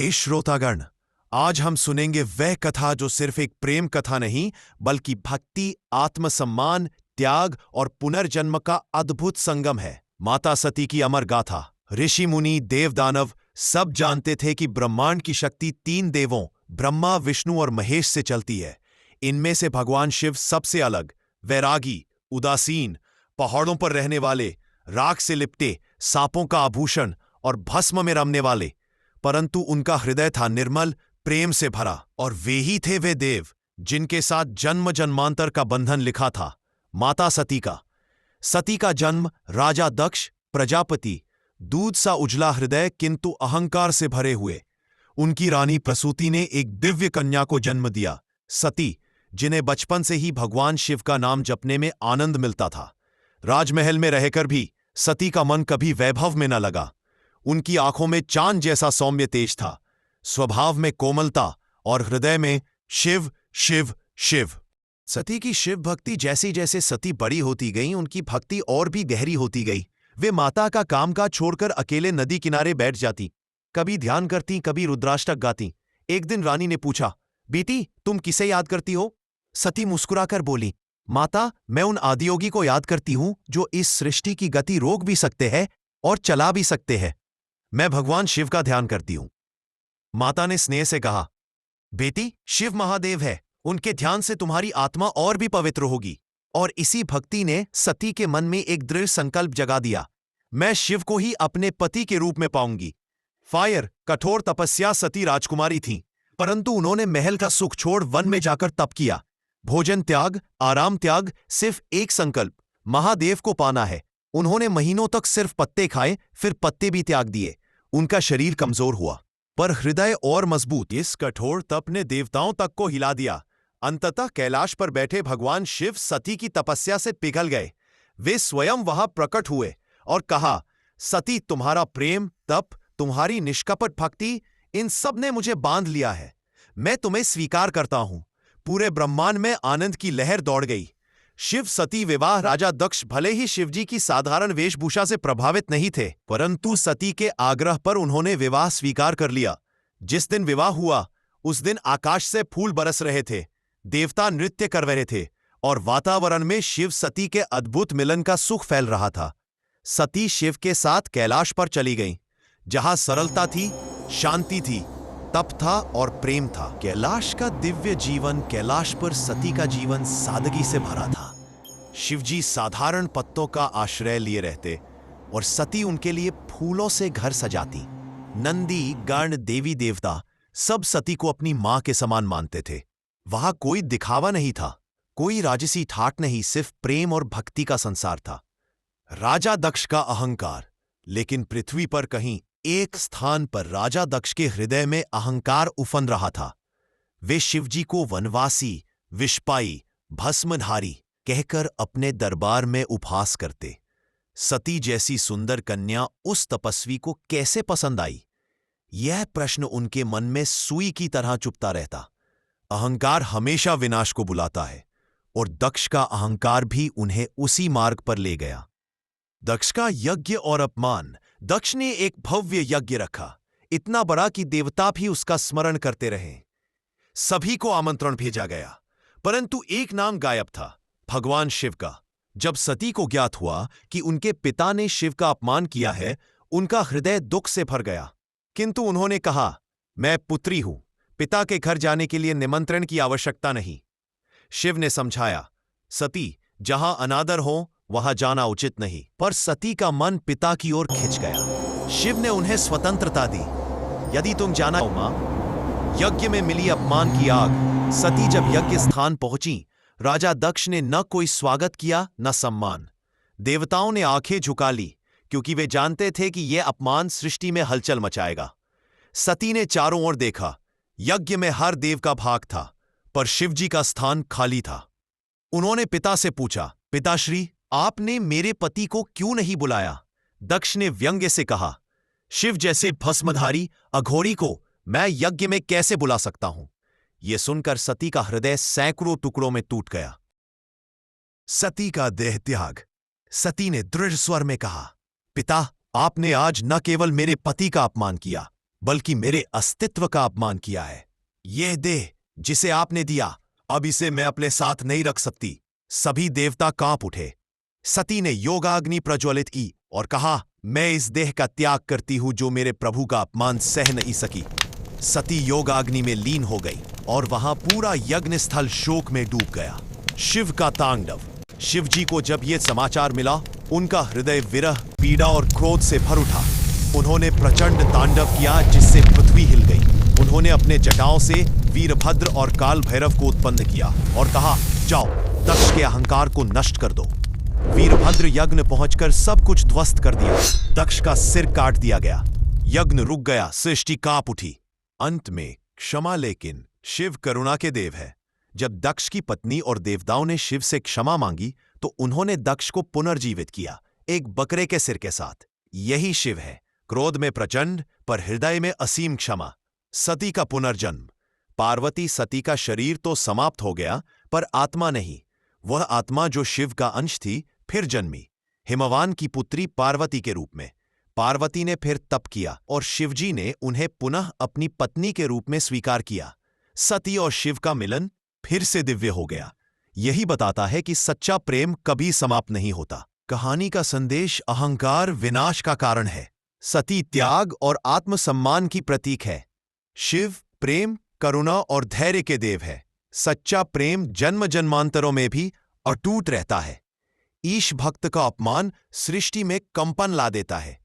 हे श्रोतागण, आज हम सुनेंगे वह कथा जो सिर्फ एक प्रेम कथा नहीं बल्कि भक्ति, आत्मसम्मान, त्याग और पुनर्जन्म का अद्भुत संगम है। माता सती की अमर गाथा। ऋषि मुनि, देव दानव सब जानते थे कि ब्रह्मांड की शक्ति 3 देवों ब्रह्मा, विष्णु और महेश से चलती है। इनमें से भगवान शिव सबसे अलग, वैरागी, उदासीन, पहाड़ों पर रहने वाले, राख से लिपटे, सांपों का आभूषण और भस्म में रमने वाले, परंतु उनका हृदय था निर्मल, प्रेम से भरा। और वे ही थे वे देव जिनके साथ जन्म जन्मांतर का बंधन लिखा था। माता सती का। सती का जन्म राजा दक्ष, प्रजापति, दूध सा उजला हृदय किंतु अहंकार से भरे हुए। उनकी रानी प्रसूति ने एक दिव्य कन्या को जन्म दिया, सती, जिन्हें बचपन से ही भगवान शिव का नाम जपने में आनंद मिलता था। राजमहल में रहकर भी सती का मन कभी वैभव में न लगा। उनकी आंखों में चांद जैसा सौम्य तेज था, स्वभाव में कोमलता और हृदय में शिव शिव शिव। सती की शिव भक्ति जैसे जैसे सती बड़ी होती गई, उनकी भक्ति और भी गहरी होती गई। वे माता का कामकाज छोड़कर अकेले नदी किनारे बैठ जाती, कभी ध्यान करती, कभी रुद्राष्टक गाती। एक दिन रानी ने पूछा, बेटी तुम किसे याद करती हो? सती मुस्कुराकर बोली, माता मैं उन आदियोगी को याद करती हूं जो इस सृष्टि की गति रोक भी सकते हैं और चला भी सकते हैं। मैं भगवान शिव का ध्यान करती हूं। माता ने स्नेह से कहा, बेटी शिव महादेव है, उनके ध्यान से तुम्हारी आत्मा और भी पवित्र होगी। और इसी भक्ति ने सती के मन में एक दृढ़ संकल्प जगा दिया, मैं शिव को ही अपने पति के रूप में पाऊंगी। फायर कठोर तपस्या सती राजकुमारी थीं, परंतु उन्होंने महल का सुख छोड़ वन में जाकर तप किया। भोजन त्याग, आराम त्याग, सिर्फ एक संकल्प, महादेव को पाना है। उन्होंने महीनों तक सिर्फ पत्ते खाए, फिर पत्ते भी त्याग दिए। उनका शरीर कमजोर हुआ पर हृदय और मजबूत। इस कठोर तप ने देवताओं तक को हिला दिया। अंततः कैलाश पर बैठे भगवान शिव सती की तपस्या से पिघल गए। वे स्वयं वहां प्रकट हुए और कहा, सती तुम्हारा प्रेम, तप, तुम्हारी निष्कपट भक्ति, इन सब ने मुझे बांध लिया है। मैं तुम्हें स्वीकार करता हूं। पूरे ब्रह्मांड में आनंद की लहर दौड़ गई। शिव सती विवाह। राजा दक्ष भले ही शिवजी की साधारण वेशभूषा से प्रभावित नहीं थे, परंतु सती के आग्रह पर उन्होंने विवाह स्वीकार कर लिया। जिस दिन विवाह हुआ उस दिन आकाश से फूल बरस रहे थे, देवता नृत्य कर रहे थे और वातावरण में शिव सती के अद्भुत मिलन का सुख फैल रहा था। सती शिव के साथ कैलाश पर चली गईं, जहां सरलता थी, शांति थी, तप था और प्रेम था। कैलाश का दिव्य जीवन, कैलाश पर सती का जीवन सादगी से भरा था। शिवजी साधारण पत्तों का आश्रय लिए रहते और सती उनके लिए फूलों से घर सजाती। नंदी, गण, देवी देवता सब सती को अपनी मां के समान मानते थे। वहां कोई दिखावा नहीं था, कोई राजसी ठाट नहीं, सिर्फ प्रेम और भक्ति का संसार था। राजा दक्ष का अहंकार। लेकिन पृथ्वी पर कहीं एक स्थान पर राजा दक्ष के हृदय में अहंकार उफन रहा था। वे शिवजी को वनवासी, विषपाई, भस्मधारी कहकर अपने दरबार में उपहास करते। सती जैसी सुंदर कन्या उस तपस्वी को कैसे पसंद आई? यह प्रश्न उनके मन में सुई की तरह चुभता रहता। अहंकार हमेशा विनाश को बुलाता है और दक्ष का अहंकार भी उन्हें उसी मार्ग पर ले गया। दक्ष का यज्ञ और अपमान। दक्ष ने एक भव्य यज्ञ रखा, इतना बड़ा कि देवता भी उसका स्मरण करते रहे। सभी को आमंत्रण भेजा गया, परंतु एक नाम गायब था, भगवान शिव का। जब सती को ज्ञात हुआ कि उनके पिता ने शिव का अपमान किया है, उनका हृदय दुख से भर गया। किंतु उन्होंने कहा, मैं पुत्री हूं, पिता के घर जाने के लिए निमंत्रण की आवश्यकता नहीं। शिव ने समझाया, सती जहां अनादर हो वहां जाना उचित नहीं। पर सती का मन पिता की ओर खिंच गया। शिव ने उन्हें स्वतंत्रता दी। यदि तुम जाना हो मां। यज्ञ में मिली अपमान की आग। सती जब यज्ञ स्थान पहुंची, राजा दक्ष ने न कोई स्वागत किया न सम्मान। देवताओं ने आंखें झुका ली, क्योंकि वे जानते थे कि यह अपमान सृष्टि में हलचल मचाएगा। सती ने चारों ओर देखा। यज्ञ में हर देव का भाग था, पर शिवजी का स्थान खाली था। उन्होंने पिता से पूछा, पिताश्री आपने मेरे पति को क्यों नहीं बुलाया? दक्ष ने व्यंग्य से कहा, शिव जैसे भस्मधारी अघोरी को मैं यज्ञ में कैसे बुला सकता हूं? यह सुनकर सती का हृदय सैकड़ों टुकड़ों में टूट गया। सती का देह त्याग। सती ने दृढ़ स्वर में कहा, पिता आपने आज न केवल मेरे पति का अपमान किया, बल्कि मेरे अस्तित्व का अपमान किया है। यह देह जिसे आपने दिया, अब इसे मैं अपने साथ नहीं रख सकती। सभी देवता कांप उठे। सती ने योगाग्नि प्रज्वलित की और कहा, मैं इस देह का त्याग करती हूं जो मेरे प्रभु का अपमान सह नहीं सकी। सती योगाग्नि में लीन हो गई और वहां पूरा यज्ञ स्थल शोक में डूब गया। शिव का तांडव। शिवजी को जब यह समाचार मिला, उनका हृदय विरह, पीड़ा और क्रोध से भर उठा। उन्होंने प्रचंड तांडव किया जिससे पृथ्वी हिल गई। उन्होंने अपने जटाओं से वीरभद्र और काल भैरव को उत्पन्न किया और कहा, जाओ दक्ष के अहंकार को नष्ट कर दो। वीरभद्र यज्ञ पहुंचकर सब कुछ ध्वस्त कर दिया। दक्ष का सिर काट दिया गया। यज्ञ रुक गया, सृष्टि कांप उठी। अंत में क्षमा, लेकिन शिव करुणा के देव है। जब दक्ष की पत्नी और देवताओं ने शिव से क्षमा मांगी तो उन्होंने दक्ष को पुनर्जीवित किया, एक बकरे के सिर के साथ। यही शिव है, क्रोध में प्रचंड पर हृदय में असीम क्षमा। सती का पुनर्जन्म। पार्वती सती का शरीर तो समाप्त हो गया पर आत्मा नहीं। वह आत्मा जो शिव का अंश थी फिर जन्मी, हिमवान की पुत्री पार्वती के रूप में। पार्वती ने फिर तप किया और शिवजी ने उन्हें पुनः अपनी पत्नी के रूप में स्वीकार किया। सती और शिव का मिलन फिर से दिव्य हो गया। यही बताता है कि सच्चा प्रेम कभी समाप्त नहीं होता। कहानी का संदेश अहंकार विनाश का कारण है। सती त्याग और आत्मसम्मान की प्रतीक है। शिव प्रेम, करुणा और धैर्य के देव है। सच्चा प्रेम जन्म जन्मांतरों में भी अटूट रहता है। ईश भक्त का अपमान सृष्टि में कंपन ला देता है।